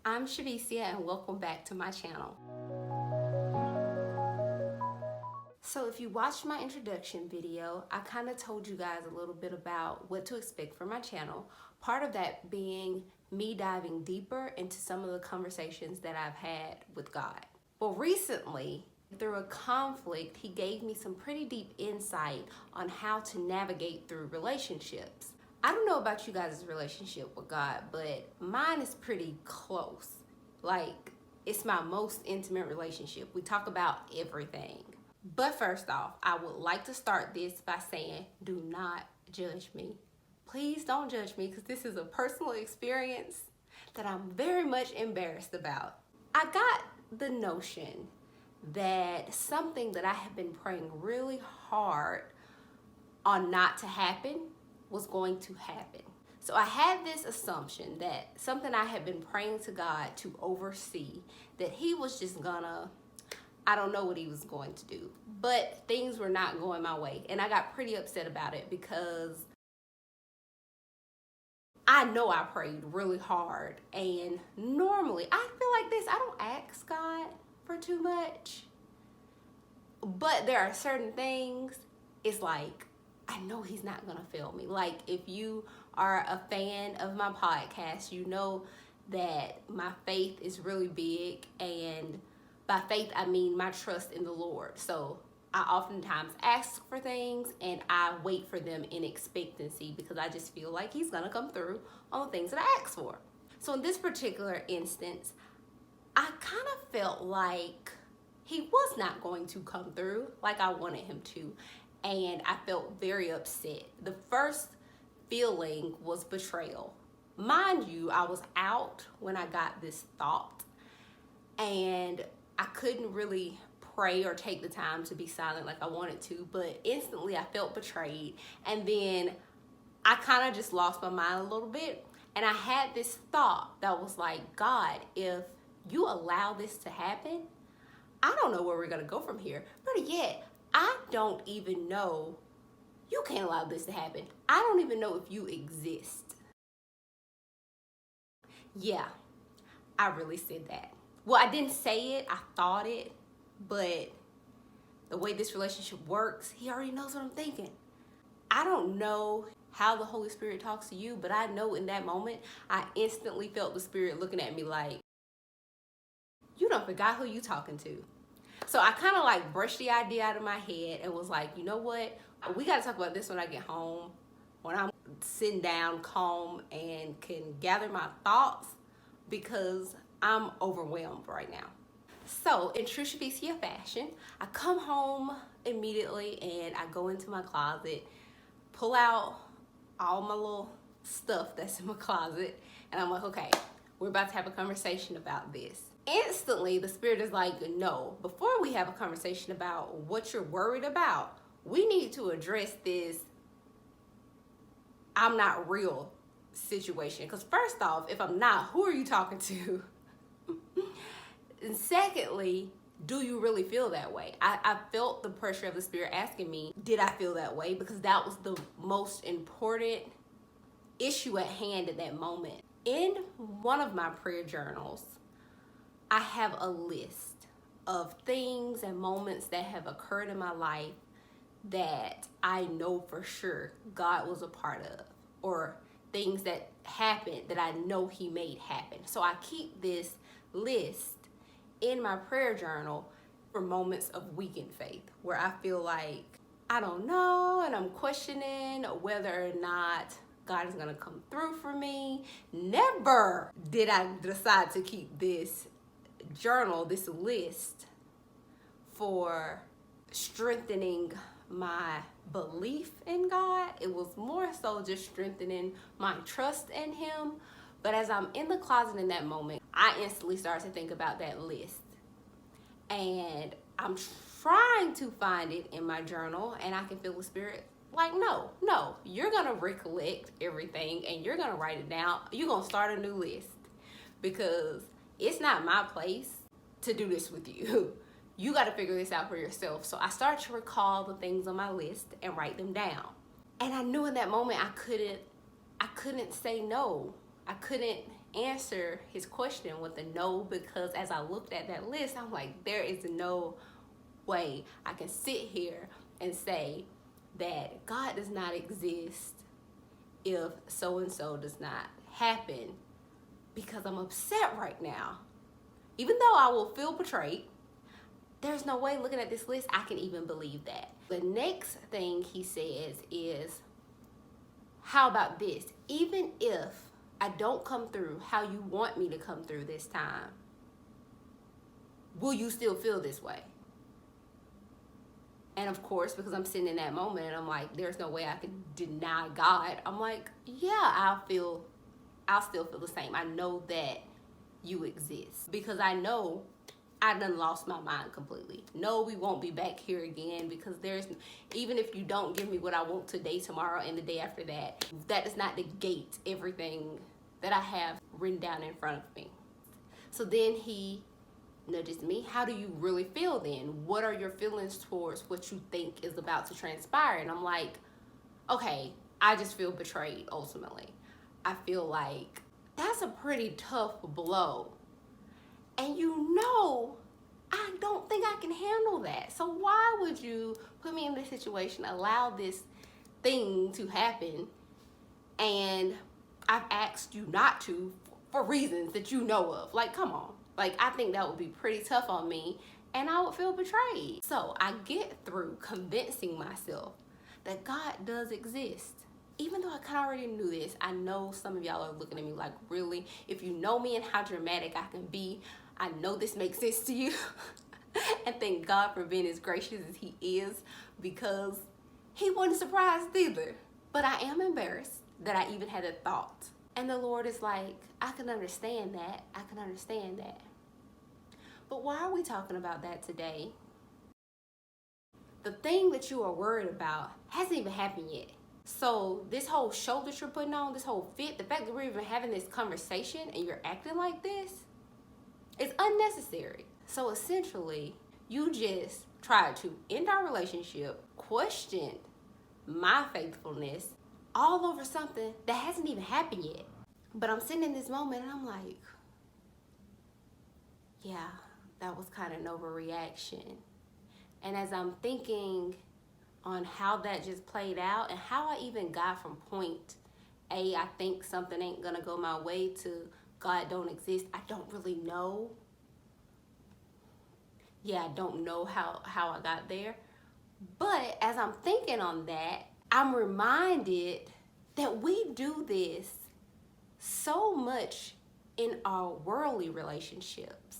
I'm Shavicia and welcome back to my channel. So if you watched my introduction video, I kind of told you guys a little bit about what to expect from my channel. Part of that being me diving deeper into some of the conversations that I've had with God. Well, recently, through a conflict, he gave me some pretty deep insight on how to navigate through relationships. I don't know about you guys' relationship with God, but mine is pretty close. Like, it's my most intimate relationship. We talk about everything. But first off, I would like to start this by saying, do not judge me. Please don't judge me because this is a personal experience that I'm very much embarrassed about. I got the notion that something that I have been praying really hard on not to happen was going to happen. So I had this assumption that something I had been praying to God to oversee, that he was just gonna, I don't know what he was going to do, but things were not going my way. And I got pretty upset about it because I know I prayed really hard, and normally I feel like this, I don't ask God for too much, but there are certain things, it's like, I know he's not gonna fail me. Like, if you are a fan of my podcast, you know that my faith is really big, and by faith I mean my trust in the Lord. So I oftentimes ask for things and I wait for them in expectancy because I just feel like he's gonna come through on the things that I ask for. So in this particular instance, I kind of felt like he was not going to come through like I wanted him to. And I felt very upset. The first feeling was betrayal. Mind you, I was out when I got this thought, and I couldn't really pray or take the time to be silent like I wanted to, but instantly I felt betrayed. And then I kind of just lost my mind a little bit, and I had this thought that was like, God, if you allow this to happen, I don't know where we're gonna go from here. Better yet, I don't even know, you can't allow this to happen. I don't even know if you exist. Yeah, I really said that. Well, I didn't say it, I thought it, but the way this relationship works, he already knows what I'm thinking. I don't know how the Holy Spirit talks to you, but I know in that moment, I instantly felt the Spirit looking at me like, you done forgot who you talking to. So I kind of like brushed the idea out of my head and was like, you know what? We got to talk about this when I get home, when I'm sitting down calm and can gather my thoughts, because I'm overwhelmed right now. So in true Shavicia fashion, I come home immediately and I go into my closet, pull out all my little stuff that's in my closet, and I'm like, okay, we're about to have a conversation about this. Instantly, the Spirit is like, no, before we have a conversation about what you're worried about, we need to address this I'm not real situation. Because first off, if I'm not, who are you talking to? And secondly, do you really feel that way? I felt the pressure of the Spirit asking me, did I feel that way? Because that was the most important issue at hand at that moment. In one of my prayer journals, I have a list of things and moments that have occurred in my life that I know for sure God was a part of, or things that happened that I know he made happen. So I keep this list in my prayer journal for moments of weakened faith where I feel like I don't know and I'm questioning whether or not God is gonna come through for me. Never did I decide to keep this journal, this list, for strengthening my belief in God. It was more so just strengthening my trust in him. But as I'm in the closet in that moment, I instantly start to think about that list. And I'm trying to find it in my journal, and I can feel the Spirit like, no, you're gonna recollect everything and you're gonna write it down. You're gonna start a new list, because it's not my place to do this with you. You got to figure this out for yourself. So I started to recall the things on my list and write them down. And I knew in that moment I couldn't say no. I couldn't answer his question with a no, because as I looked at that list, I'm like, there is no way I can sit here and say that God does not exist if so-and-so does not happen, because I'm upset right now. Even though I will feel betrayed, there's no way looking at this list I can even believe that. The next thing he says is, how about this? Even if I don't come through how you want me to come through this time, will you still feel this way? And of course, because I'm sitting in that moment and I'm like, there's no way I can deny God. I'm like, yeah, I'll still feel the same. I know that you exist, because I know I done lost my mind completely. No, we won't be back here again, because even if you don't give me what I want today, tomorrow, and the day after that, that does not negate everything that I have written down in front of me. So then he nudges me, how do you really feel then? What are your feelings towards what you think is about to transpire? And I'm like, okay, I just feel betrayed ultimately. I feel like that's a pretty tough blow. And I don't think I can handle that. So why would you put me in this situation, allow this thing to happen, and I've asked you not to for reasons that you know of? Like, come on. Like, I think that would be pretty tough on me, and I would feel betrayed. So I get through convincing myself that God does exist. Even though I kind of already knew this, I know some of y'all are looking at me like, really? If you know me and how dramatic I can be, I know this makes sense to you. And thank God for being as gracious as he is, because he wasn't surprised either. But I am embarrassed that I even had a thought. And the Lord is like, I can understand that. I can understand that. But why are we talking about that today? The thing that you are worried about hasn't even happened yet. So this whole show that you're putting on, this whole fit, the fact that we're even having this conversation and you're acting like this, it's unnecessary. So essentially, you just tried to end our relationship, questioned my faithfulness, all over something that hasn't even happened yet. But I'm sitting in this moment and I'm like, yeah, that was kind of an overreaction. And as I'm thinking on how that just played out and how I even got from point A, I think something ain't gonna go my way, to God don't exist, I don't really know. Yeah, I don't know how I got there. But as I'm thinking on that, I'm reminded that we do this so much in our worldly relationships.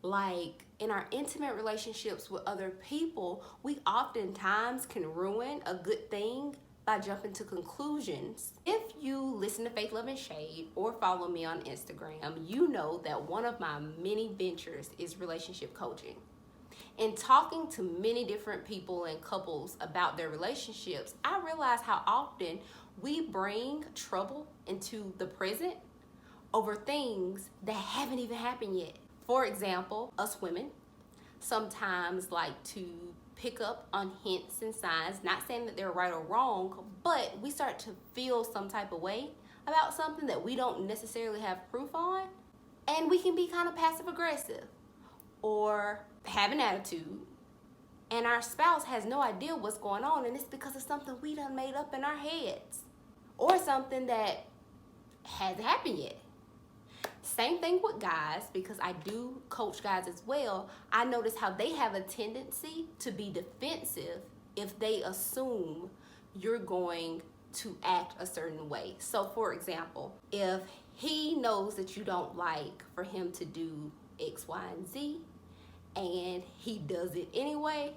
Like in our intimate relationships with other people, we oftentimes can ruin a good thing by jumping to conclusions. If you listen to Faith, Love, and Shade or follow me on Instagram, you know that one of my many ventures is relationship coaching. In talking to many different people and couples about their relationships, I realize how often we bring trouble into the present over things that haven't even happened yet. For example, us women sometimes like to pick up on hints and signs, not saying that they're right or wrong, but we start to feel some type of way about something that we don't necessarily have proof on, and we can be kind of passive aggressive or have an attitude, and our spouse has no idea what's going on, and it's because of something we done made up in our heads or something that hasn't happened yet. Same thing with guys, because I do coach guys as well. I notice how they have a tendency to be defensive if they assume you're going to act a certain way. So for example, if he knows that you don't like for him to do X, Y, and Z, and he does it anyway,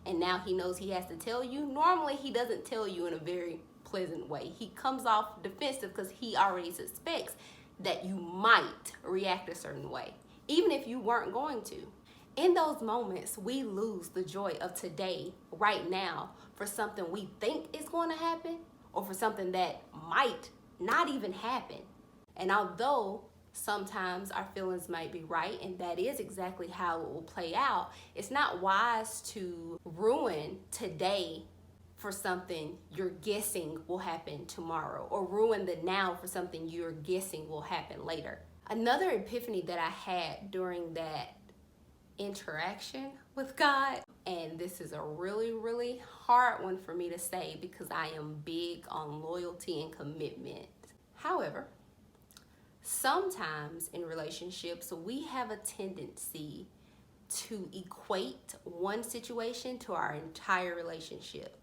and now he knows he has to tell you, normally he doesn't tell you in a very pleasant way. He comes off defensive because he already suspects that you might react a certain way, even if you weren't going to. In those moments, we lose the joy of today, right now, for something we think is going to happen or for something that might not even happen. And although sometimes our feelings might be right, and that is exactly how it will play out, it's not wise to ruin today for something you're guessing will happen tomorrow, or ruin the now for something you're guessing will happen later. Another epiphany that I had during that interaction with God, and this is a really, really hard one for me to say because I am big on loyalty and commitment. However, sometimes in relationships, we have a tendency to equate one situation to our entire relationship.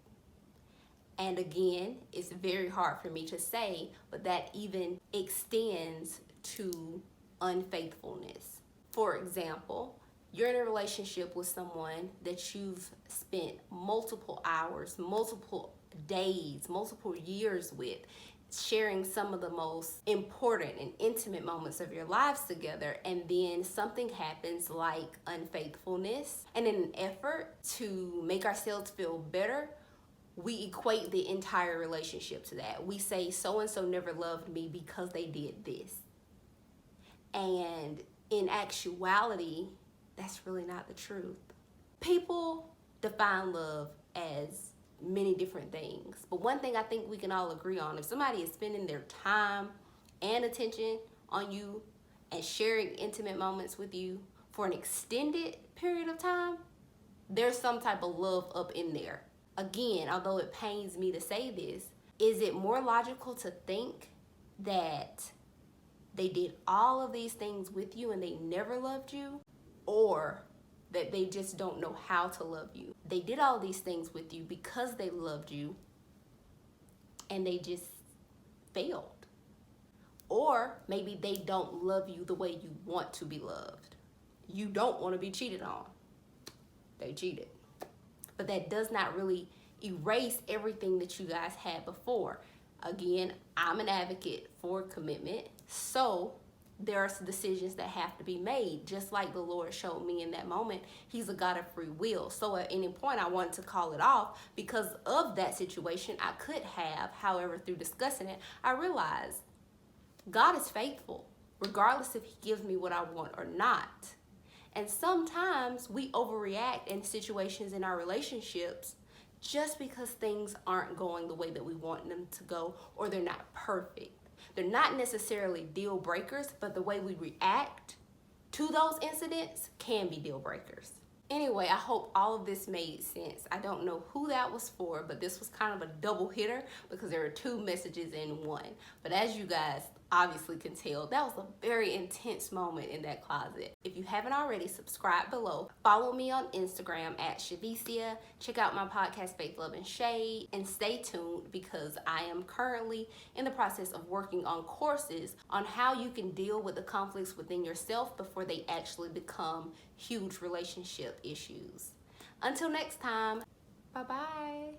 And again, it's very hard for me to say, but that even extends to unfaithfulness. For example, you're in a relationship with someone that you've spent multiple hours, multiple days, multiple years with, sharing some of the most important and intimate moments of your lives together, and then something happens like unfaithfulness, and in an effort to make ourselves feel better, we equate the entire relationship to that. We say so and so never loved me because they did this, and in actuality, that's really not the truth. People define love as many different things, but one thing I think we can all agree on: if somebody is spending their time and attention on you and sharing intimate moments with you for an extended period of time, there's some type of love up in there. Again, although it pains me to say this, is it more logical to think that they did all of these things with you and they never loved you, or that they just don't know how to love you? They did all these things with you because they loved you and they just failed. Or maybe they don't love you the way you want to be loved. You don't want to be cheated on. They cheated. But that does not really erase everything that you guys had before. Again, I'm an advocate for commitment, so there are decisions that have to be made. Just like the Lord showed me in that moment, He's a God of free will. So at any point I wanted to call it off because of that situation I could have. However, through discussing it, I realized God is faithful, regardless if He gives me what I want or not. And sometimes we overreact in situations in our relationships just because things aren't going the way that we want them to go, or they're not perfect. They're not necessarily deal breakers, but the way we react to those incidents can be deal breakers. Anyway, I hope all of this made sense. I don't know who that was for, but this was kind of a double hitter because there are two messages in one. But as you guys obviously can tell, that was a very intense moment in that closet. If you haven't already, subscribe below. Follow me on Instagram at Shavicia. Check out my podcast, Faith, Love, and Shade. And stay tuned because I am currently in the process of working on courses on how you can deal with the conflicts within yourself before they actually become huge relationship issues. Until next time, bye-bye.